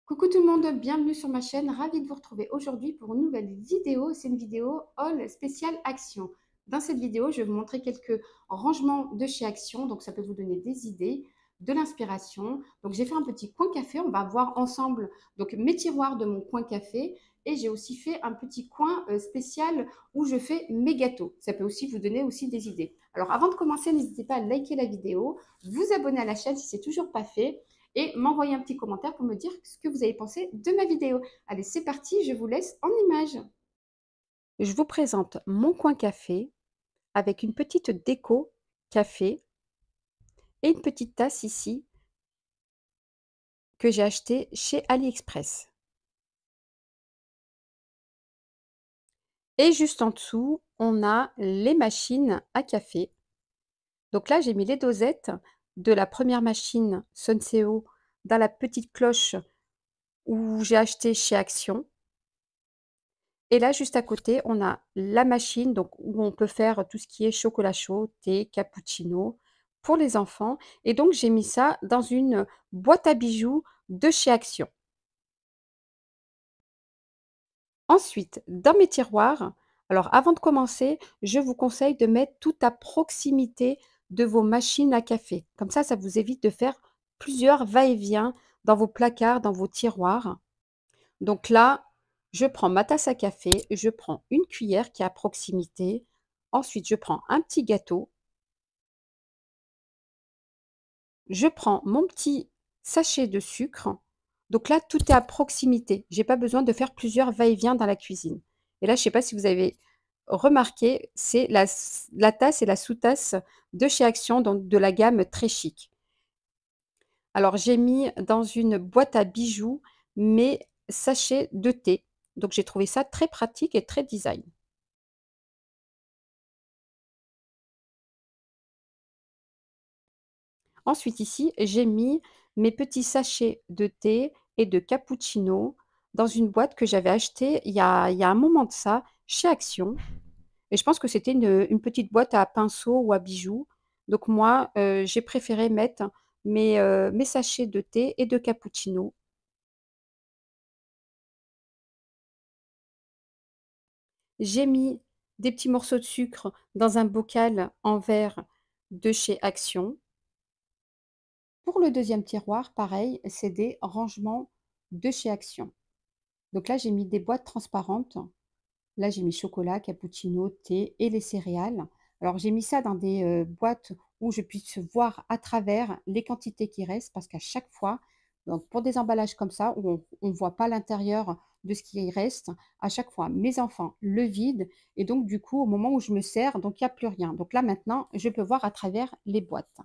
Coucou tout le monde, bienvenue sur ma chaîne, ravie de vous retrouver aujourd'hui pour une nouvelle vidéo. C'est une vidéo haul spéciale Action. Dans cette vidéo, je vais vous montrer quelques rangements de chez Action, donc ça peut vous donner des idées, de l'inspiration. Donc j'ai fait un petit coin café, on va voir ensemble donc mes tiroirs de mon coin café et j'ai aussi fait un petit coin spécial où je fais mes gâteaux. Ça peut aussi vous donner aussi des idées. Alors avant de commencer, n'hésitez pas à liker la vidéo, vous abonner à la chaîne si ce n'est toujours pas fait et m'envoyer un petit commentaire pour me dire ce que vous avez pensé de ma vidéo. Allez, c'est parti, je vous laisse en images. Je vous présente mon coin café avec une petite déco café et une petite tasse ici que j'ai achetée chez AliExpress. Et juste en dessous, on a les machines à café. Donc là, j'ai mis les dosettes de la première machine Senseo dans la petite cloche où j'ai acheté chez Action. Et là, juste à côté, on a la machine donc où on peut faire tout ce qui est chocolat chaud, thé, cappuccino pour les enfants. Et donc, j'ai mis ça dans une boîte à bijoux de chez Action. Ensuite, dans mes tiroirs, alors avant de commencer, je vous conseille de mettre tout à proximité de vos machines à café. Comme ça vous évite de faire plusieurs va-et-vient dans vos placards, dans vos tiroirs. Donc là, je prends ma tasse à café, je prends une cuillère qui est à proximité. Ensuite, je prends un petit gâteau. Je prends mon petit sachet de sucre. Donc là, tout est à proximité. J'ai pas besoin de faire plusieurs va-et-vient dans la cuisine. Et là, je sais pas si vous avez remarqué, c'est la tasse et la sous-tasse de chez Action, donc de la gamme très chic. Alors, j'ai mis dans une boîte à bijoux mes sachets de thé. Donc, j'ai trouvé ça très pratique et très design. Ensuite, ici, j'ai mis mes petits sachets de thé et de cappuccino dans une boîte que j'avais achetée il y a un moment de ça chez Action. Et je pense que c'était une petite boîte à pinceaux ou à bijoux. Donc moi, j'ai préféré mettre mes sachets de thé et de cappuccino. J'ai mis des petits morceaux de sucre dans un bocal en verre de chez Action. Pour le deuxième tiroir, pareil, c'est des rangements de chez Action. Donc là, j'ai mis des boîtes transparentes. Là, j'ai mis chocolat, cappuccino, thé et les céréales. Alors, j'ai mis ça dans des boîtes où je puisse voir à travers les quantités qui restent parce qu'à chaque fois, donc pour des emballages comme ça, où on ne voit pas l'intérieur de ce qui reste, à chaque fois, mes enfants le vident et donc du coup, au moment où je me sers, donc il n'y a plus rien. Donc là, maintenant, je peux voir à travers les boîtes.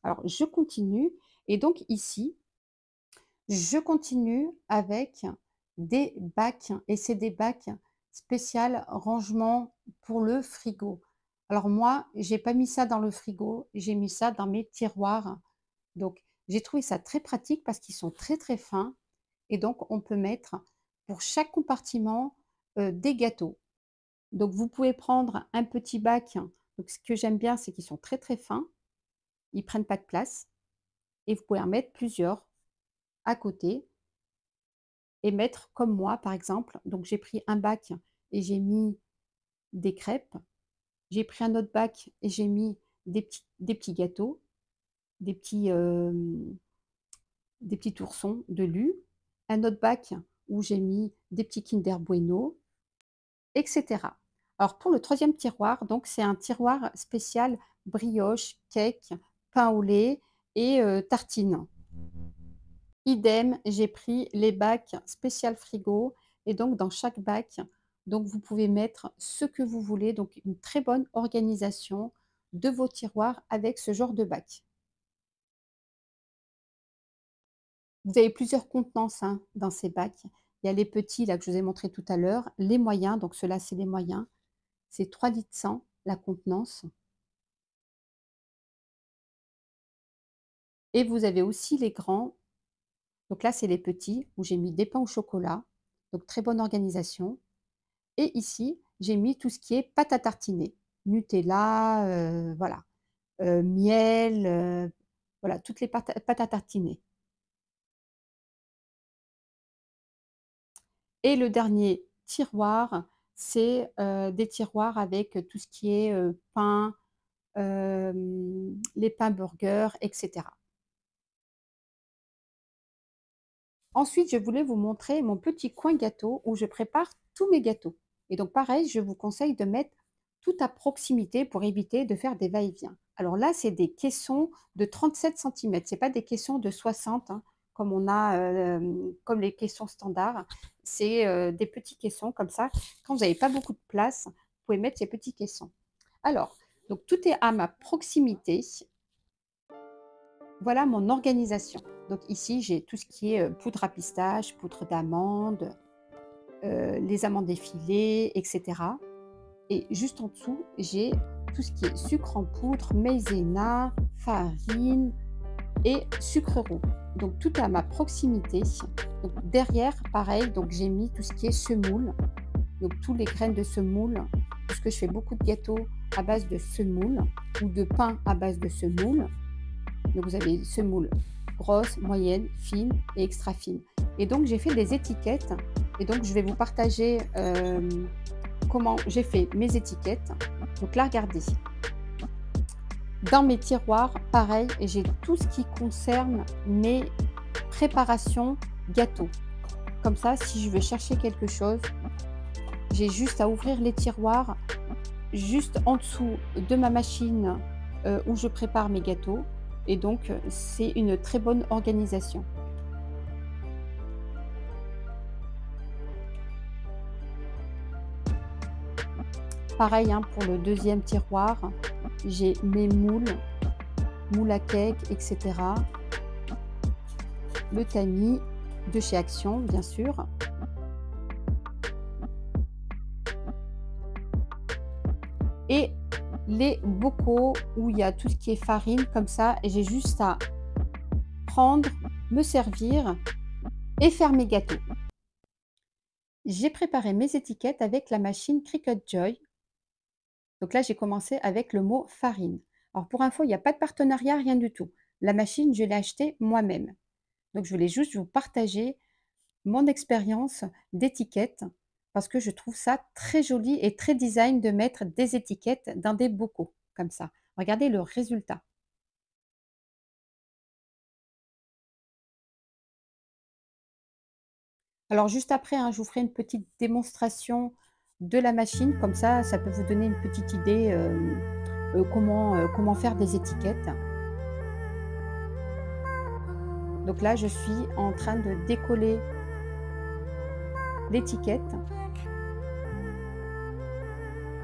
Alors, je continue et donc ici, je continue avec des bacs et c'est des bacs spécial rangement pour le frigo. Alors moi, j'ai pas mis ça dans le frigo, j'ai mis ça dans mes tiroirs. Donc j'ai trouvé ça très pratique parce qu'ils sont très très fins et donc on peut mettre pour chaque compartiment des gâteaux. Donc vous pouvez prendre un petit bac. Donc ce que j'aime bien, c'est qu'ils sont très très fins, ils prennent pas de place et vous pouvez en mettre plusieurs à côté et mettre comme moi, par exemple. Donc, j'ai pris un bac et j'ai mis des crêpes. J'ai pris un autre bac et j'ai mis des petits gâteaux, des petits, des petits oursons de lu. Un autre bac où j'ai mis des petits Kinder Bueno, etc. Alors, pour le troisième tiroir, donc c'est un tiroir spécial brioche, cake, pain au lait et tartines. Idem, j'ai pris les bacs spécial frigo et donc dans chaque bac, donc vous pouvez mettre ce que vous voulez, donc une très bonne organisation de vos tiroirs avec ce genre de bac. Vous avez plusieurs contenances hein, dans ces bacs. Il y a les petits là que je vous ai montré tout à l'heure, les moyens, donc ceux-là c'est les moyens, c'est 3 litres 100 la contenance. Et vous avez aussi les grands, donc là c'est les petits où j'ai mis des pains au chocolat, donc très bonne organisation. Et ici, j'ai mis tout ce qui est pâte à tartiner, Nutella, voilà, miel, voilà, toutes les pâtes à tartiner. Et le dernier tiroir, c'est, des tiroirs avec tout ce qui est, pain, les pains burgers et cetera. Ensuite, je voulais vous montrer mon petit coin gâteau où je prépare tous mes gâteaux. Et donc pareil, je vous conseille de mettre tout à proximité pour éviter de faire des va-et-vient. Alors là, c'est des caissons de 37 centimètres. C'est pas des caissons de 60, hein, comme on a, comme les caissons standards. C'est, des petits caissons comme ça. Quand vous n'avez pas beaucoup de place, vous pouvez mettre ces petits caissons. Alors, donc tout est à ma proximité. Voilà mon organisation. Donc ici, j'ai tout ce qui est, poudre à pistache, poudre d'amande, les amandes effilées et cetera, et juste en dessous, j'ai tout ce qui est sucre en poudre, maïzena, farine et sucre roux. Donc tout est à ma proximité. Donc derrière, pareil, donc j'ai mis tout ce qui est semoule, donc tous les graines de semoule, puisque je fais beaucoup de gâteaux à base de semoule ou de pain à base de semoule. Donc vous avez semoule grosse, moyenne, fine et extra fine. Et donc j'ai fait des étiquettes et donc je vais vous partager comment j'ai fait mes étiquettes. Donc là, regardez. Dans mes tiroirs, pareil, j'ai tout ce qui concerne mes préparations gâteaux. Comme ça, si je veux chercher quelque chose, j'ai juste à ouvrir les tiroirs juste en dessous de ma machine où je prépare mes gâteaux. Et donc, c'est une très bonne organisation. Pareil, hein, pour le deuxième tiroir, j'ai mes moules, moules à cake, etc. Le tamis de chez Action, bien sûr. Et les bocaux où il y a tout ce qui est farine, comme ça, et j'ai juste à prendre, me servir et faire mes gâteaux. J'ai préparé mes étiquettes avec la machine Cricut Joy. Donc là, j'ai commencé avec le mot farine. Alors pour info, il n'y a pas de partenariat, rien du tout. La machine, je l'ai achetée moi-même. Donc je voulais juste vous partager mon expérience d'étiquette parce que je trouve ça très joli et très design de mettre des étiquettes dans des bocaux comme ça. Regardez le résultat. Alors juste après, hein, je vous ferai une petite démonstration de la machine, comme ça peut vous donner une petite idée comment faire des étiquettes. Donc là, je suis en train de décoller l'étiquette.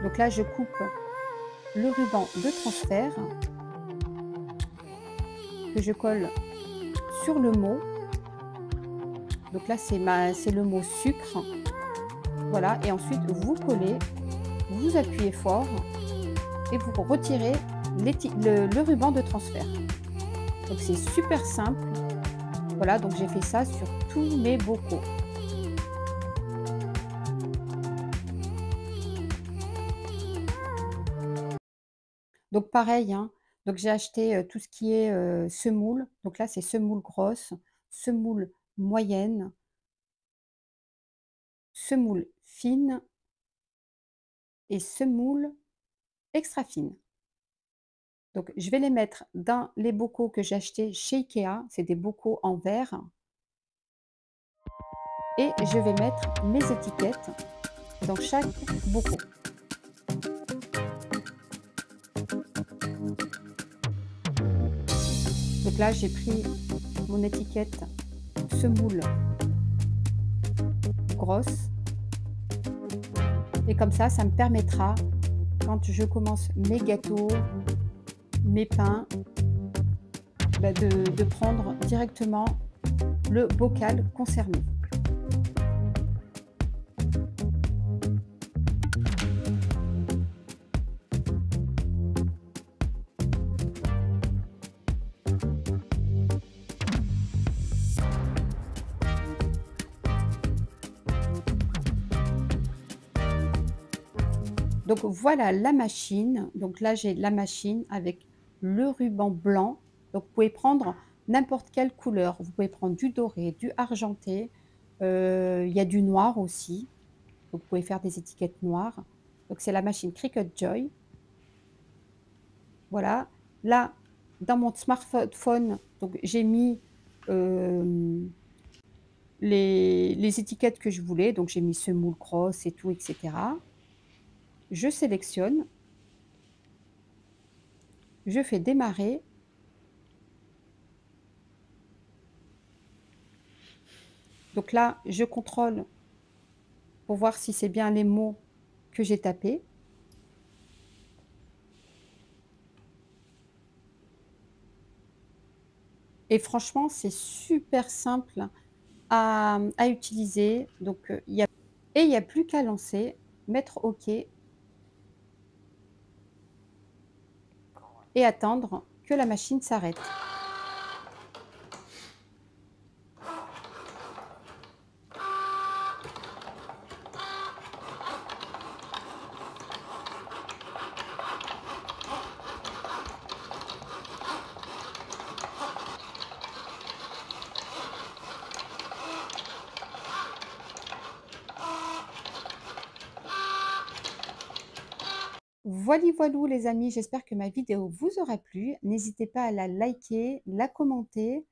Donc là, je coupe le ruban de transfert que je colle sur le mot. Donc là, c'est le mot sucre. Voilà, et ensuite vous collez, vous appuyez fort et vous retirez le ruban de transfert. Donc c'est super simple. Voilà, donc j'ai fait ça sur tous mes bocaux. Donc pareil, hein, donc j'ai acheté tout ce qui est semoule. Donc là, c'est semoule grosse, semoule moyenne, semoule fine et semoule extra fine. Donc je vais les mettre dans les bocaux que j'ai achetés chez Ikea. C'est des bocaux en verre. Et je vais mettre mes étiquettes dans chaque bocaux. Donc là, j'ai pris mon étiquette semoule grosse. Et comme ça me permettra, quand je commence mes gâteaux, mes pains, de prendre directement le bocal concerné. Donc voilà la machine. Donc là, j'ai la machine avec le ruban blanc. Donc vous pouvez prendre n'importe quelle couleur. Vous pouvez prendre du doré, du argenté. Il y a du noir aussi, donc vous pouvez faire des étiquettes noires. Donc c'est la machine Cricut Joy. Voilà. Là, dans mon smartphone, donc j'ai mis, hem, les étiquettes que je voulais, donc j'ai mis semoule, crosse et tout et cetera. Je sélectionne, je fais démarrer. Donc là, je contrôle pour voir si c'est bien les mots que j'ai tapés. Et franchement, c'est super simple à utiliser. Donc, il y a plus qu'à lancer, mettre OK et attendre que la machine s'arrête. Voili voilou les amis, j'espère que ma vidéo vous aura plu. N'hésitez pas à la liker, la commenter,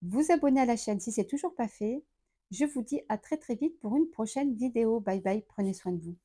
vous abonner à la chaîne si c'est toujours pas fait. Je vous dis à très très vite pour une prochaine vidéo. Bye bye, prenez soin de vous.